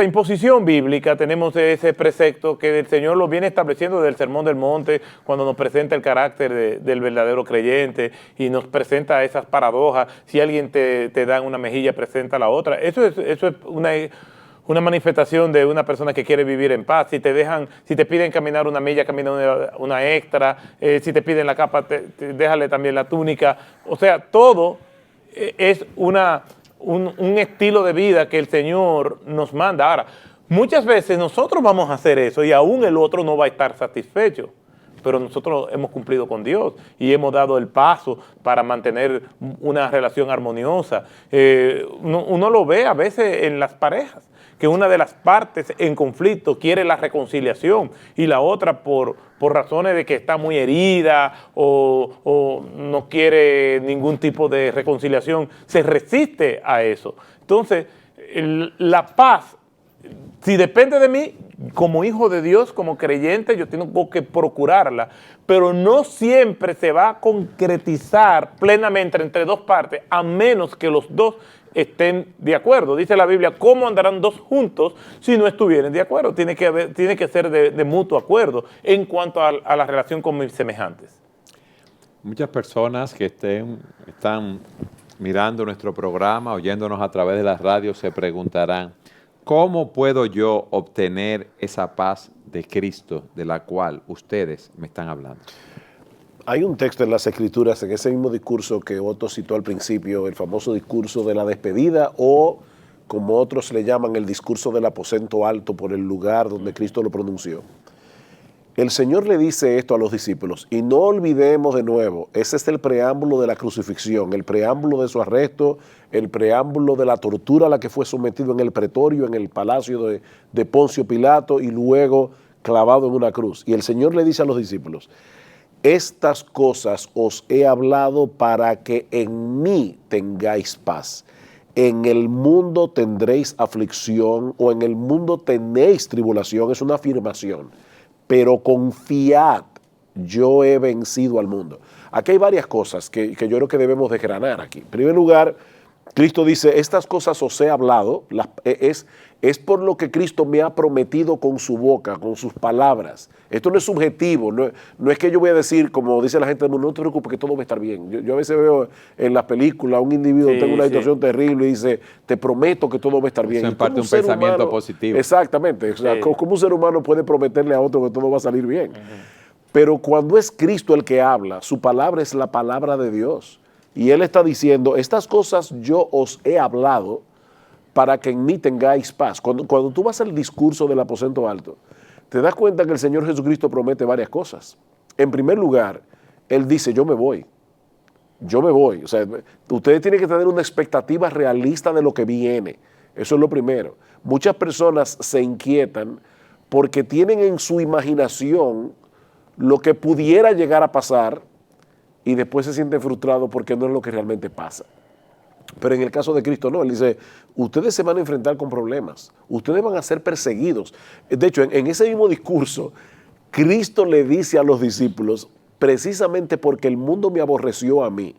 imposición bíblica, tenemos ese precepto que el Señor lo viene estableciendo del Sermón del Monte, cuando nos presenta el carácter del verdadero creyente y nos presenta esas paradojas. Si alguien te da en una mejilla, presenta la otra. Eso es una manifestación de una persona que quiere vivir en paz. Si te piden caminar una milla, camina una extra. Si te piden la capa, déjale también la túnica. O sea, todo es un estilo de vida que el Señor nos manda. Ahora, muchas veces nosotros vamos a hacer eso y aún el otro no va a estar satisfecho, pero nosotros hemos cumplido con Dios y hemos dado el paso para mantener una relación armoniosa. Uno lo ve a veces en las parejas, que una de las partes en conflicto quiere la reconciliación y la otra por razones de que está muy herida o no quiere ningún tipo de reconciliación, se resiste a eso. Entonces, la paz, si depende de mí, como hijo de Dios, como creyente, yo tengo que procurarla, pero no siempre se va a concretizar plenamente entre dos partes, a menos que los dos estén de acuerdo. Dice la Biblia, ¿cómo andarán dos juntos si no estuvieren de acuerdo? Tiene que ser de mutuo acuerdo en cuanto a la relación con mis semejantes. Muchas personas que están mirando nuestro programa, oyéndonos a través de las radios, se preguntarán, ¿cómo puedo yo obtener esa paz de Cristo de la cual ustedes me están hablando? Hay un texto en las Escrituras, en ese mismo discurso que Otto citó al principio, el famoso discurso de la despedida o, como otros le llaman, el discurso del aposento alto por el lugar donde Cristo lo pronunció. El Señor le dice esto a los discípulos, y no olvidemos de nuevo, ese es el preámbulo de la crucifixión, el preámbulo de su arresto, el preámbulo de la tortura a la que fue sometido en el pretorio, en el palacio de Poncio Pilato, y luego clavado en una cruz. Y el Señor le dice a los discípulos, estas cosas os he hablado para que en mí tengáis paz. En el mundo tendréis aflicción o en el mundo tenéis tribulación, es una afirmación, pero confiad, yo he vencido al mundo. Aquí hay varias cosas que yo creo que debemos desgranar aquí. En primer lugar, Cristo dice, estas cosas os he hablado, es por lo que Cristo me ha prometido con su boca, con sus palabras. Esto no es subjetivo, no es que yo voy a decir, como dice la gente del mundo, no te preocupes que todo va a estar bien. Yo a veces veo en las películas un individuo que tenga una situación terrible y dice, te prometo que todo va a estar bien. Eso es parte de un pensamiento positivo. Exactamente, o sea, ¿cómo un ser humano puede prometerle a otro que todo va a salir bien? Pero cuando es Cristo el que habla, su palabra es la palabra de Dios. Y Él está diciendo, estas cosas yo os he hablado para que en mí tengáis paz. Cuando tú vas al discurso del aposento alto, te das cuenta que el Señor Jesucristo promete varias cosas. En primer lugar, Él dice, yo me voy. Yo me voy. O sea, ustedes tienen que tener una expectativa realista de lo que viene. Eso es lo primero. Muchas personas se inquietan porque tienen en su imaginación lo que pudiera llegar a pasar y después se sienten frustrados porque no es lo que realmente pasa. Pero en el caso de Cristo no, Él dice, ustedes se van a enfrentar con problemas, ustedes van a ser perseguidos. De hecho, en ese mismo discurso, Cristo le dice a los discípulos, precisamente porque el mundo me aborreció a mí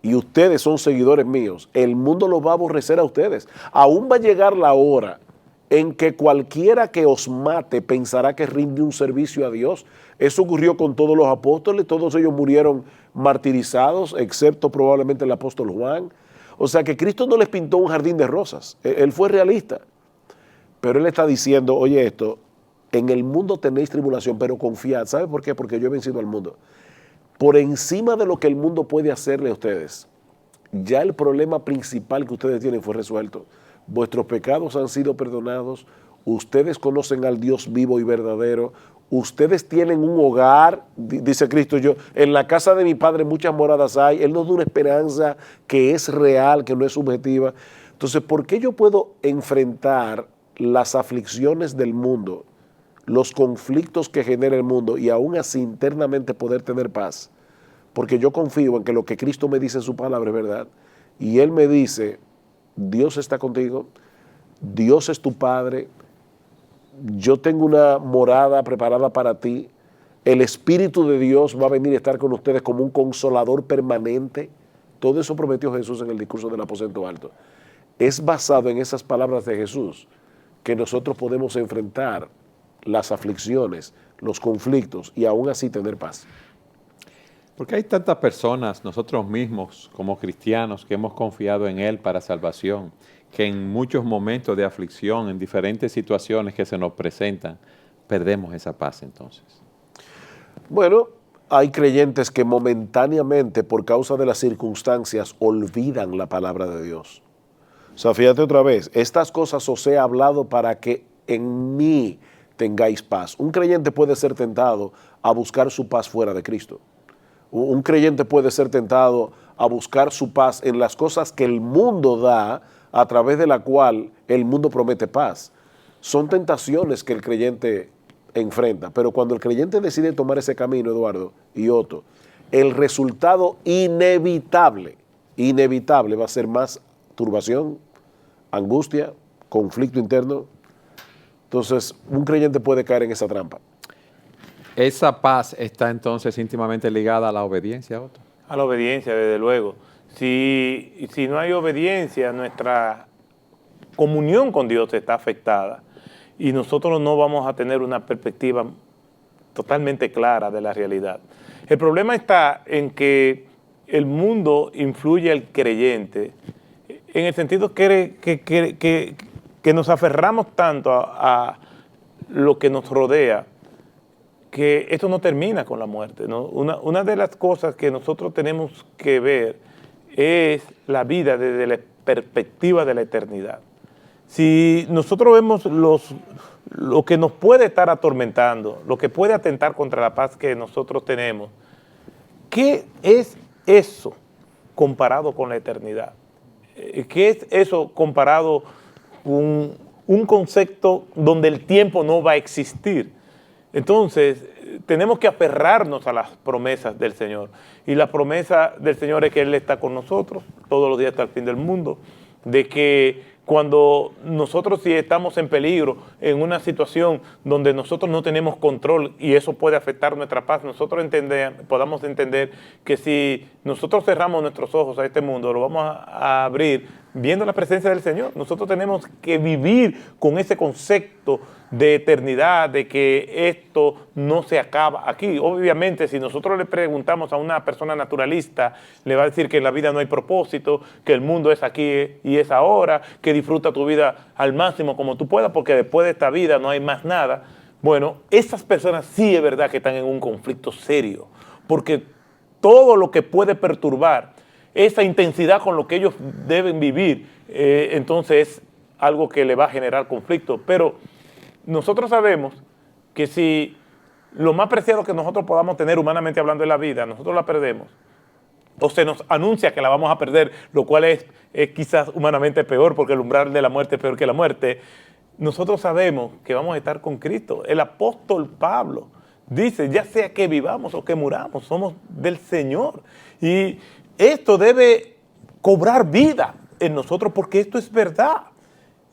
y ustedes son seguidores míos, el mundo los va a aborrecer a ustedes. Aún va a llegar la hora en que cualquiera que os mate pensará que rinde un servicio a Dios. Eso ocurrió con todos los apóstoles, todos ellos murieron martirizados, excepto probablemente el apóstol Juan. O sea que Cristo no les pintó un jardín de rosas, Él fue realista. Pero Él está diciendo, oye esto, en el mundo tenéis tribulación, pero confiad. ¿Sabe por qué? Porque yo he vencido al mundo. Por encima de lo que el mundo puede hacerle a ustedes, ya el problema principal que ustedes tienen fue resuelto. Vuestros pecados han sido perdonados, ustedes conocen al Dios vivo y verdadero, ustedes tienen un hogar, dice Cristo, yo, en la casa de mi Padre muchas moradas hay. Él nos da una esperanza que es real, que no es subjetiva. Entonces, ¿por qué yo puedo enfrentar las aflicciones del mundo, los conflictos que genera el mundo y aún así internamente poder tener paz? Porque yo confío en que lo que Cristo me dice en su palabra es verdad. Y Él me dice, Dios está contigo, Dios es tu Padre, yo tengo una morada preparada para ti, el Espíritu de Dios va a venir a estar con ustedes como un consolador permanente. Todo eso prometió Jesús en el discurso del aposento alto. Es basado en esas palabras de Jesús que nosotros podemos enfrentar las aflicciones, los conflictos y aún así tener paz. Porque hay tantas personas, nosotros mismos como cristianos, que hemos confiado en Él para salvación, que en muchos momentos de aflicción, en diferentes situaciones que se nos presentan, perdemos esa paz entonces. Bueno, hay creyentes que momentáneamente, por causa de las circunstancias, olvidan la palabra de Dios. O sea, fíjate otra vez, estas cosas os he hablado para que en mí tengáis paz. Un creyente puede ser tentado a buscar su paz fuera de Cristo. Un creyente puede ser tentado a buscar su paz en las cosas que el mundo da, a través de la cual el mundo promete paz. Son tentaciones que el creyente enfrenta, pero cuando el creyente decide tomar ese camino, Eduardo y Otto, el resultado inevitable va a ser más turbación, angustia, conflicto interno. Entonces, un creyente puede caer en esa trampa. ¿Esa paz está entonces íntimamente ligada a la obediencia, Otto? A la obediencia, desde luego. Si no hay obediencia, nuestra comunión con Dios está afectada y nosotros no vamos a tener una perspectiva totalmente clara de la realidad. El problema está en que el mundo influye al creyente en el sentido que nos aferramos tanto a lo que nos rodea, que esto no termina con la muerte, ¿no? Una de las cosas que nosotros tenemos que ver es la vida desde la perspectiva de la eternidad. Si nosotros vemos lo que nos puede estar atormentando, lo que puede atentar contra la paz que nosotros tenemos, ¿qué es eso comparado con la eternidad? ¿Qué es eso comparado con un concepto donde el tiempo no va a existir? Entonces, tenemos que aferrarnos a las promesas del Señor. Y la promesa del Señor es que Él está con nosotros todos los días hasta el fin del mundo, de que cuando nosotros si estamos en peligro, en una situación donde nosotros no tenemos control y eso puede afectar nuestra paz, nosotros podamos entender que si nosotros cerramos nuestros ojos a este mundo, lo vamos a abrir viendo la presencia del Señor. Nosotros tenemos que vivir con ese concepto de eternidad, de que esto no se acaba aquí. Obviamente, si nosotros le preguntamos a una persona naturalista, le va a decir que en la vida no hay propósito, que el mundo es aquí y es ahora, que disfruta tu vida al máximo como tú puedas, porque después de esta vida no hay más nada. Bueno, esas personas sí es verdad que están en un conflicto serio, porque todo lo que puede perturbar esa intensidad con lo que ellos deben vivir, entonces es algo que le va a generar conflicto. Pero nosotros sabemos que si lo más preciado que nosotros podamos tener humanamente hablando en la vida, nosotros la perdemos, o se nos anuncia que la vamos a perder, lo cual es quizás humanamente peor, porque el umbral de la muerte es peor que la muerte, nosotros sabemos que vamos a estar con Cristo. El apóstol Pablo dice, ya sea que vivamos o que muramos, somos del Señor. Y esto debe cobrar vida en nosotros, porque esto es verdad.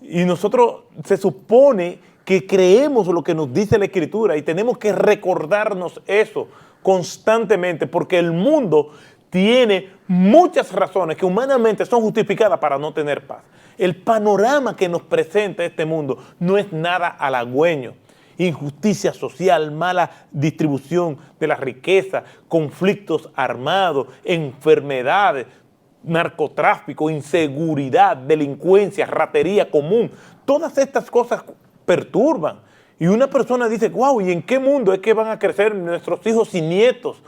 Y nosotros se supone que creemos lo que nos dice la Escritura y tenemos que recordarnos eso constantemente, porque el mundo tiene muchas razones que humanamente son justificadas para no tener paz. El panorama que nos presenta este mundo no es nada halagüeño. Injusticia social, mala distribución de la riqueza, conflictos armados, enfermedades, narcotráfico, inseguridad, delincuencia, ratería común. Todas estas cosas perturban. Y una persona dice, wow, ¿y en qué mundo es que van a crecer nuestros hijos y nietos?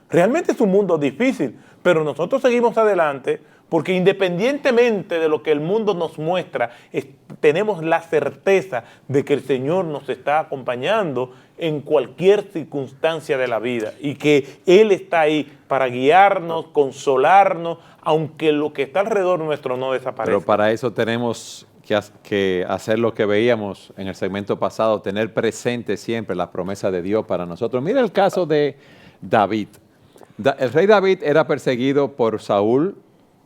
Realmente es un mundo difícil, pero nosotros seguimos adelante porque independientemente de lo que el mundo nos muestra, tenemos la certeza de que el Señor nos está acompañando en cualquier circunstancia de la vida y que Él está ahí para guiarnos, consolarnos, aunque lo que está alrededor nuestro no desaparezca. Pero para eso tenemos que hacer lo que veíamos en el segmento pasado, tener presente siempre la promesa de Dios para nosotros. Mira el caso de David. El rey David era perseguido por Saúl,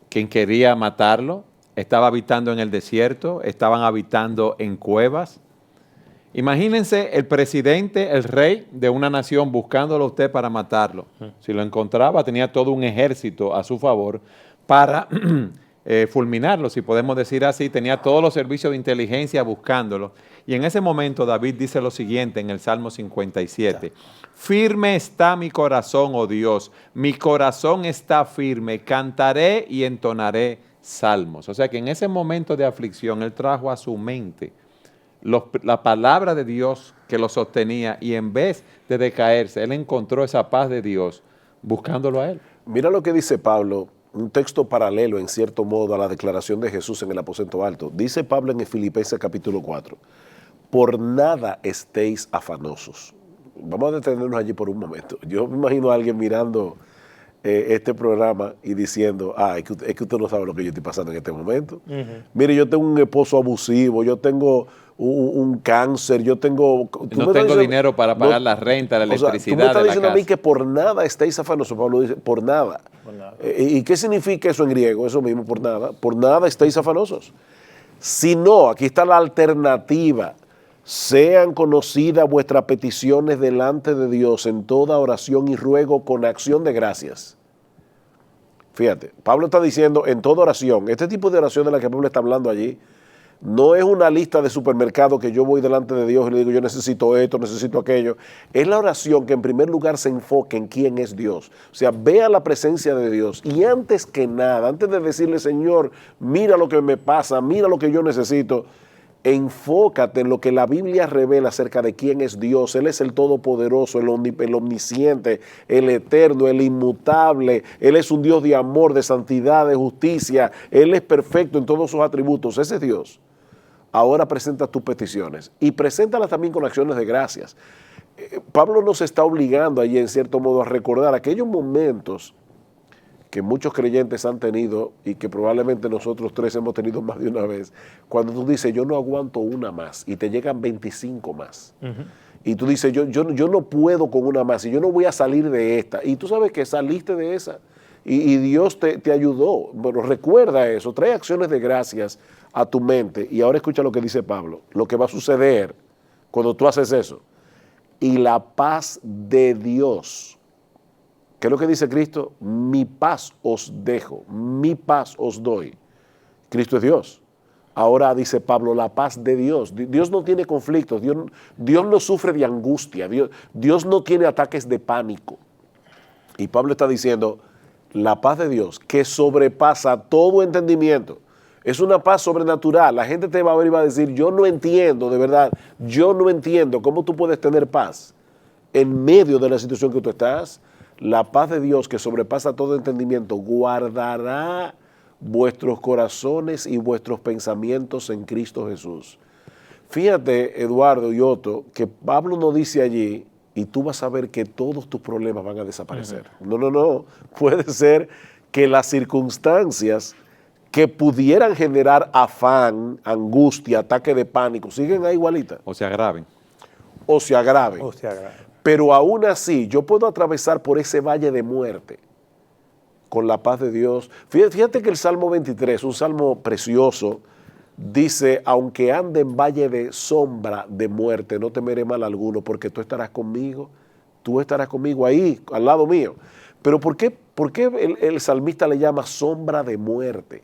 quien quería matarlo, estaba habitando en el desierto, estaban habitando en cuevas. Imagínense el presidente, el rey de una nación buscándolo a usted para matarlo. Si lo encontraba, tenía todo un ejército a su favor para fulminarlo, si podemos decir así. Tenía todos los servicios de inteligencia buscándolo. Y en ese momento David dice lo siguiente en el Salmo 57. Firme está mi corazón, oh Dios, mi corazón está firme, cantaré y entonaré salmos. O sea que en ese momento de aflicción, él trajo a su mente la palabra de Dios que lo sostenía y en vez de decaerse, él encontró esa paz de Dios buscándolo a él. Mira lo que dice Pablo, un texto paralelo en cierto modo a la declaración de Jesús en el aposento alto. Dice Pablo en Filipenses capítulo 4, por nada estéis afanosos. Vamos a detenernos allí por un momento. Yo me imagino a alguien mirando este programa y diciendo, es que usted no sabe lo que yo estoy pasando en este momento. Mire, yo tengo un esposo abusivo, yo tengo un cáncer, yo tengo... No tengo dinero para pagar la renta, la electricidad. Tú me estás diciendo a mí que por nada estáis afanosos. Pablo dice, por nada. ¿Y qué significa eso en griego? Eso mismo, por nada estáis afanosos. Si no, aquí está la alternativa. Sean conocidas vuestras peticiones delante de Dios en toda oración y ruego con acción de gracias. Fíjate, Pablo está diciendo en toda oración, este tipo de oración de la que Pablo está hablando allí, no es una lista de supermercado que yo voy delante de Dios y le digo yo necesito esto, necesito aquello. Es la oración que en primer lugar se enfoque en quién es Dios. O sea, vea la presencia de Dios y antes que nada, antes de decirle Señor, mira lo que me pasa, mira lo que yo necesito, enfócate en lo que la Biblia revela acerca de quién es Dios. Él es el Todopoderoso, el omnisciente, el eterno, el inmutable. Él es un Dios de amor, de santidad, de justicia. Él es perfecto en todos sus atributos. Ese es Dios. Ahora presenta tus peticiones y preséntalas también con acciones de gracias. Pablo nos está obligando allí en cierto modo a recordar aquellos momentos que muchos creyentes han tenido y que probablemente nosotros tres hemos tenido más de una vez, cuando tú dices, yo no aguanto una más, y te llegan 25 más. y tú dices, yo no puedo con una más y yo no voy a salir de esta. Y tú sabes que saliste de esa y Dios te ayudó. Bueno, recuerda eso, trae acciones de gracias a tu mente. Y ahora escucha lo que dice Pablo, lo que va a suceder cuando tú haces eso. Y la paz de Dios, ¿qué es lo que dice Cristo? Mi paz os dejo, mi paz os doy. Cristo es Dios. Ahora dice Pablo, la paz de Dios. Dios no tiene conflictos, Dios no sufre de angustia, Dios no tiene ataques de pánico. Y Pablo está diciendo, la paz de Dios que sobrepasa todo entendimiento. Es una paz sobrenatural. La gente te va a ver y va a decir, yo no entiendo, de verdad, yo no entiendo cómo tú puedes tener paz en medio de la situación que tú estás. La paz de Dios que sobrepasa todo entendimiento guardará vuestros corazones y vuestros pensamientos en Cristo Jesús. Fíjate, Eduardo y Otto, que Pablo nos dice allí, y tú vas a ver que todos tus problemas van a desaparecer. No. Puede ser que las circunstancias que pudieran generar afán, angustia, ataque de pánico, siguen ahí igualitas. O se agraven. O se agraven. Pero aún así, yo puedo atravesar por ese valle de muerte con la paz de Dios. Fíjate que el Salmo 23, un salmo precioso, dice, aunque ande en valle de sombra de muerte, no temeré mal alguno, porque tú estarás conmigo ahí, al lado mío. Pero ¿por qué el salmista le llama sombra de muerte?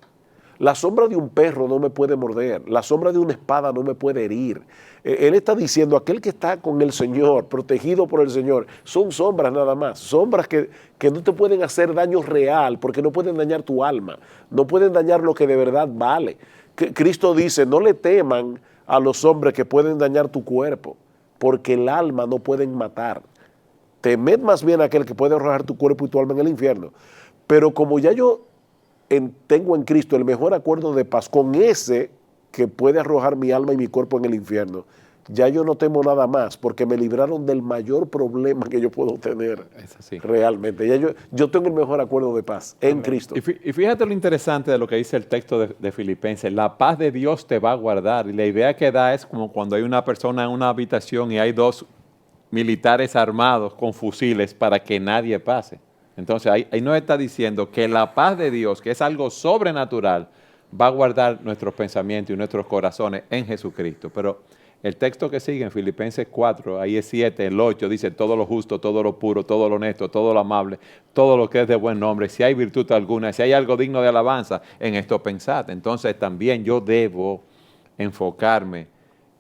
La sombra de un perro no me puede morder, la sombra de una espada no me puede herir. Él está diciendo, aquel que está con el Señor, protegido por el Señor, son sombras nada más, sombras que no te pueden hacer daño real, porque no pueden dañar tu alma, no pueden dañar lo que de verdad vale. Cristo dice, no le teman a los hombres que pueden dañar tu cuerpo, porque el alma no pueden matar. Temed más bien a aquel que puede arrojar tu cuerpo y tu alma en el infierno. Pero como ya yo tengo en Cristo el mejor acuerdo de paz con ese que puede arrojar mi alma y mi cuerpo en el infierno, ya yo no temo nada más, porque me libraron del mayor problema que yo puedo tener realmente. Ya yo tengo el mejor acuerdo de paz en Cristo. Y fíjate lo interesante de lo que dice el texto de Filipenses, la paz de Dios te va a guardar. Y la idea que da es como cuando hay una persona en una habitación y hay dos militares armados con fusiles para que nadie pase. Entonces ahí nos está diciendo que la paz de Dios, que es algo sobrenatural, va a guardar nuestros pensamientos y nuestros corazones en Jesucristo. Pero el texto que sigue en Filipenses 4, ahí es 7, el 8, dice todo lo justo, todo lo puro, todo lo honesto, todo lo amable, todo lo que es de buen nombre, si hay virtud alguna, si hay algo digno de alabanza, en esto pensad. Entonces también yo debo enfocarme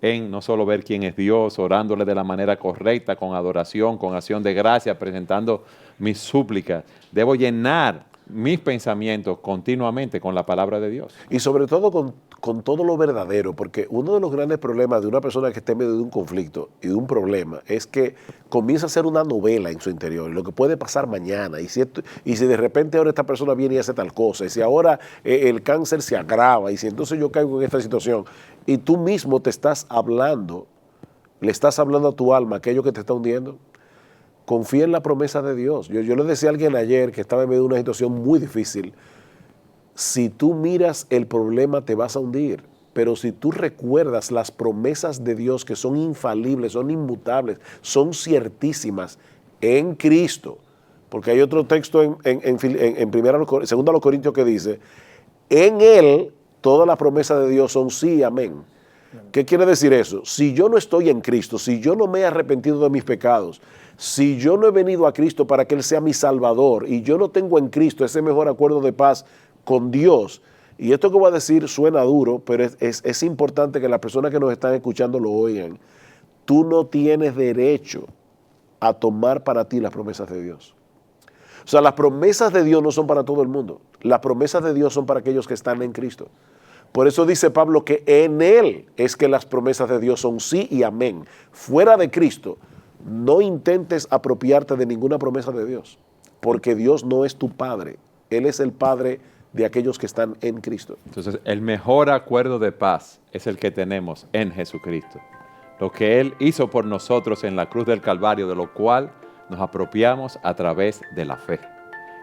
en no solo ver quién es Dios, orándole de la manera correcta, con adoración, con acción de gracia, presentando mis súplicas. Debo llenar mis pensamientos continuamente con la palabra de Dios. Y sobre todo con todo lo verdadero, porque uno de los grandes problemas de una persona que esté en medio de un conflicto y de un problema es que comienza a hacer una novela en su interior, lo que puede pasar mañana, y si de repente ahora esta persona viene y hace tal cosa, y si ahora el cáncer se agrava, y si entonces yo caigo en esta situación, y tú mismo te estás hablando, le estás hablando a tu alma aquello que te está hundiendo. Confía en la promesa de Dios. Yo le decía a alguien ayer que estaba en medio de una situación muy difícil, si tú miras el problema te vas a hundir, pero si tú recuerdas las promesas de Dios que son infalibles, son inmutables, son ciertísimas en Cristo, porque hay otro texto en 2 Corintios que dice, en Él todas las promesas de Dios son sí, amén. ¿Qué quiere decir eso? Si yo no estoy en Cristo, si yo no me he arrepentido de mis pecados, si yo no he venido a Cristo para que Él sea mi Salvador y yo no tengo en Cristo ese mejor acuerdo de paz con Dios, y esto que voy a decir suena duro, pero es importante que las personas que nos están escuchando lo oigan, tú no tienes derecho a tomar para ti las promesas de Dios. O sea, las promesas de Dios no son para todo el mundo, las promesas de Dios son para aquellos que están en Cristo. Por eso dice Pablo que en Él es que las promesas de Dios son sí y amén. Fuera de Cristo, no intentes apropiarte de ninguna promesa de Dios, porque Dios no es tu Padre, Él es el Padre de aquellos que están en Cristo. Entonces, el mejor acuerdo de paz es el que tenemos en Jesucristo. Lo que Él hizo por nosotros en la cruz del Calvario, de lo cual nos apropiamos a través de la fe.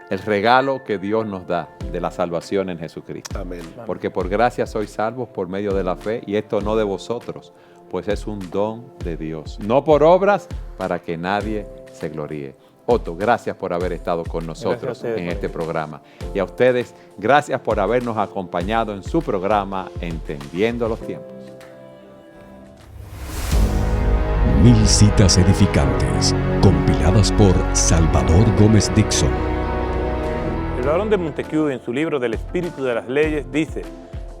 El regalo que Dios nos da de la salvación en Jesucristo. Amén. Porque por gracia sois salvos por medio de la fe, y esto no de vosotros, pues es un don de Dios, no por obras para que nadie se gloríe. Otto, gracias por haber estado con nosotros en este programa. Y a ustedes, gracias por habernos acompañado en su programa Entendiendo los Tiempos. 1000 citas edificantes, compiladas por Salvador Gómez Dixon. El barón de Montesquieu, en su libro del Espíritu de las Leyes, dice: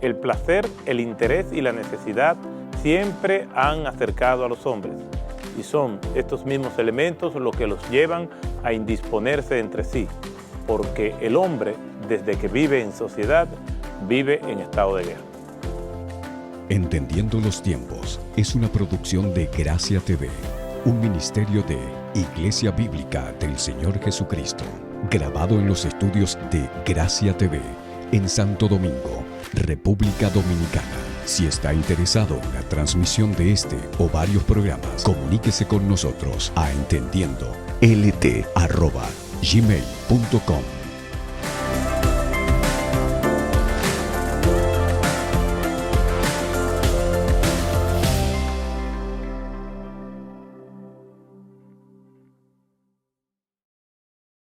el placer, el interés y la necesidad siempre han acercado a los hombres, y son estos mismos elementos los que los llevan a indisponerse entre sí, porque el hombre, desde que vive en sociedad, vive en estado de guerra. Entendiendo los Tiempos es una producción de Gracia TV, un ministerio de Iglesia Bíblica del Señor Jesucristo, grabado en los estudios de Gracia TV en Santo Domingo, República Dominicana. Si está interesado en la transmisión de este o varios programas, comuníquese con nosotros a entendiendolT@gmail.com.